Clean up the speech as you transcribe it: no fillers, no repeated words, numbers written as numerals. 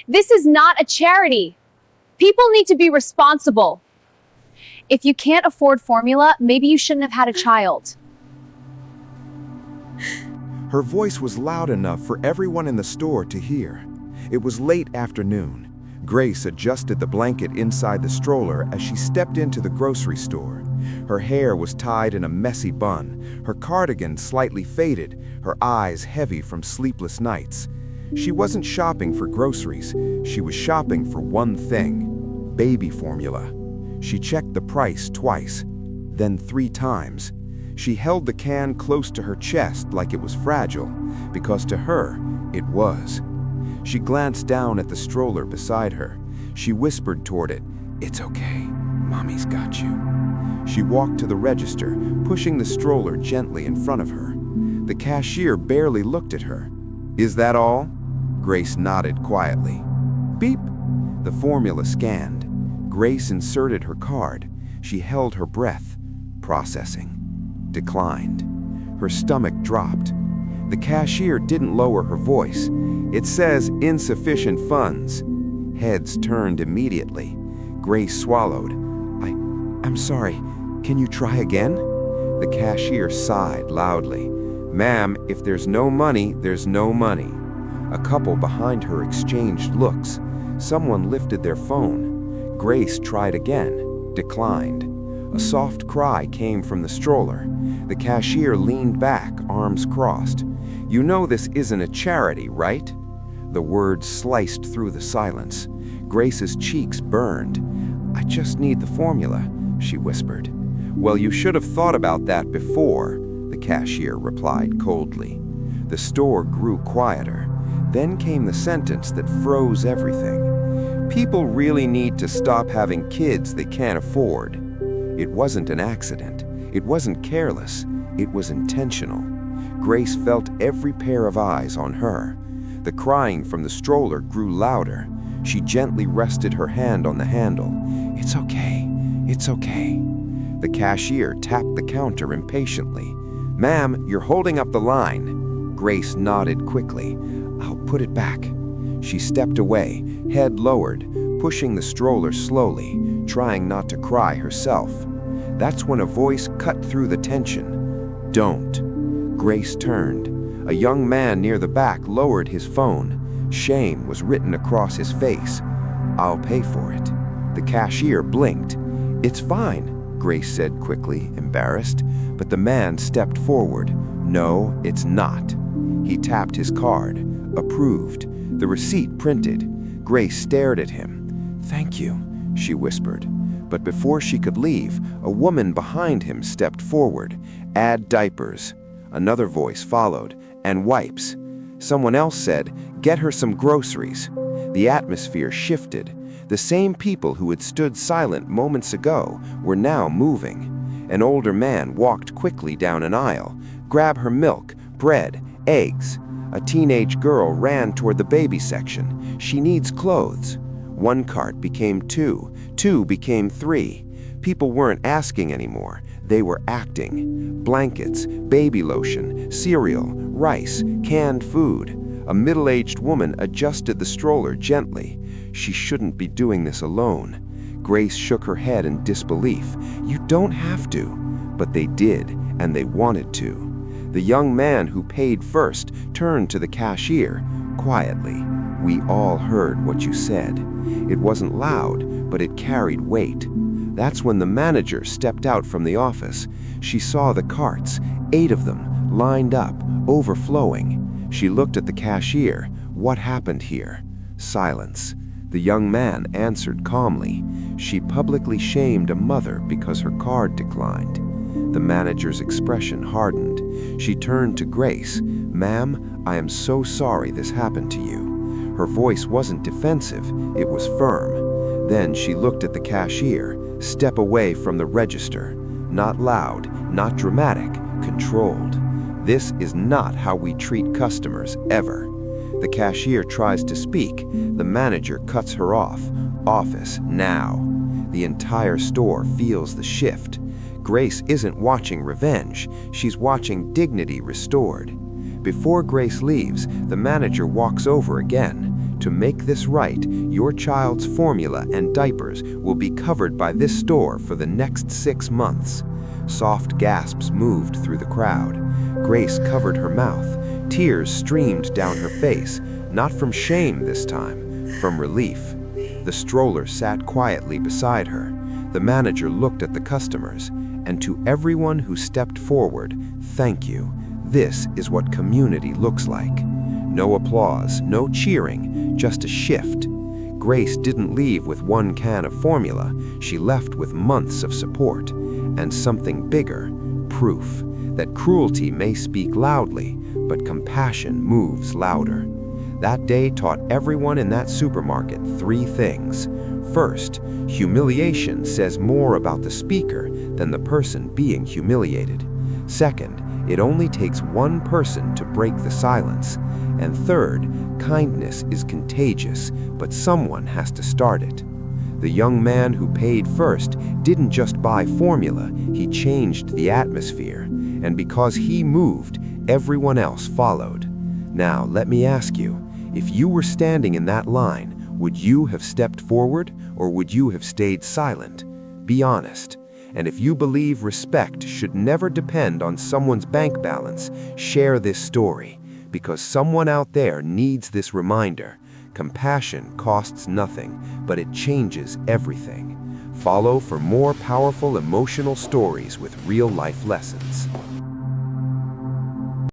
This is not a charity. People need to be responsible. If you can't afford formula, maybe you shouldn't have had a child. Her voice was loud enough for everyone in the store to hear. It was late afternoon. Grace adjusted the blanket inside the stroller as she stepped into the grocery store. Her hair was tied in a messy bun, her cardigan slightly faded, her eyes heavy from sleepless nights. She wasn't shopping for groceries. She was shopping for one thing: baby formula. She checked the price twice, then 3 times. She held the can close to her chest like it was fragile, because to her, it was. She glanced down at the stroller beside her. She whispered toward it, "It's okay, Mommy's got you." She walked to the register, pushing the stroller gently in front of her. The cashier barely looked at her. "Is that all?" Grace nodded quietly. Beep! The formula scanned. Grace inserted her card. She held her breath. Processing. Declined. Her stomach dropped. The cashier didn't lower her voice. "It says insufficient funds." Heads turned immediately. Grace swallowed. I'm sorry. Can you try again?" The cashier sighed loudly. "Ma'am, if there's no money, there's no money." A couple behind her exchanged looks. Someone lifted their phone. Grace tried again. Declined. A soft cry came from the stroller. The cashier leaned back, arms crossed. "You know this isn't a charity, right?" The words sliced through the silence. Grace's cheeks burned. "I just need the formula," she whispered. "Well, you should have thought about that before," the cashier replied coldly. The store grew quieter. Then came the sentence that froze everything. "People really need to stop having kids they can't afford." It wasn't an accident. It wasn't careless. It was intentional. Grace felt every pair of eyes on her. The crying from the stroller grew louder. She gently rested her hand on the handle. "It's okay. It's okay." The cashier tapped the counter impatiently. "Ma'am, you're holding up the line." Grace nodded quickly. "I'll put it back." She stepped away, head lowered, pushing the stroller slowly, trying not to cry herself. That's when a voice cut through the tension. "Don't." Grace turned. A young man near the back lowered his phone. Shame was written across his face. "I'll pay for it." The cashier blinked. "It's fine," Grace said quickly, embarrassed, but the man stepped forward. "No, it's not." He tapped his card. Approved. The receipt printed. Grace stared at him. "Thank you," she whispered. But before she could leave, a woman behind him stepped forward. "Add diapers." Another voice followed. "And wipes." Someone else said, "Get her some groceries." The atmosphere shifted. The same people who had stood silent moments ago were now moving. An older man walked quickly down an aisle. "Grab her milk, bread, eggs." A teenage girl ran toward the baby section. "She needs clothes." One cart became 2. 2 became 3. People weren't asking anymore. They were acting. Blankets, baby lotion, cereal, rice, canned food. A middle-aged woman adjusted the stroller gently. She shouldn't be doing this alone. Grace shook her head in disbelief. "You don't have to." But they did, and they wanted to. The young man who paid first turned to the cashier. Quietly, "We all heard what you said." It wasn't loud, but it carried weight. That's when the manager stepped out from the office. She saw the carts, 8 of them, lined up, overflowing. She looked at the cashier. What happened here? Silence. The young man answered calmly. She publicly shamed a mother because her card declined. The manager's expression hardened. She turned to Grace. "Ma'am, I am so sorry this happened to you." Her voice wasn't defensive, it was firm. Then she looked at the cashier. "Step away from the register." Not loud, not dramatic, controlled. "This is not how we treat customers, ever." The cashier tries to speak. The manager cuts her off. "Office, now." The entire store feels the shift. Grace isn't watching revenge. She's watching dignity restored. Before Grace leaves, the manager walks over again. To make this right, your child's formula and diapers will be covered by this store for the next 6 months. Soft gasps moved through the crowd. Grace covered her mouth. Tears streamed down her face, not from shame this time, from relief. The stroller sat quietly beside her. The manager looked at the customers, and to everyone who stepped forward, thank you. This is what community looks like. No applause, no cheering, just a shift. Grace didn't leave with 1 can of formula. She left with months of support. And something bigger, proof that cruelty may speak loudly, but compassion moves louder. That day taught everyone in that supermarket 3 things. First, humiliation says more about the speaker than the person being humiliated. Second, it only takes 1 person to break the silence. And third, kindness is contagious, but someone has to start it. The young man who paid first didn't just buy formula, he changed the atmosphere. And because he moved, everyone else followed. Now, let me ask you, if you were standing in that line, would you have stepped forward or would you have stayed silent? Be honest. And if you believe respect should never depend on someone's bank balance, share this story, because someone out there needs this reminder. Compassion costs nothing, but it changes everything. Follow for more powerful emotional stories with real-life lessons.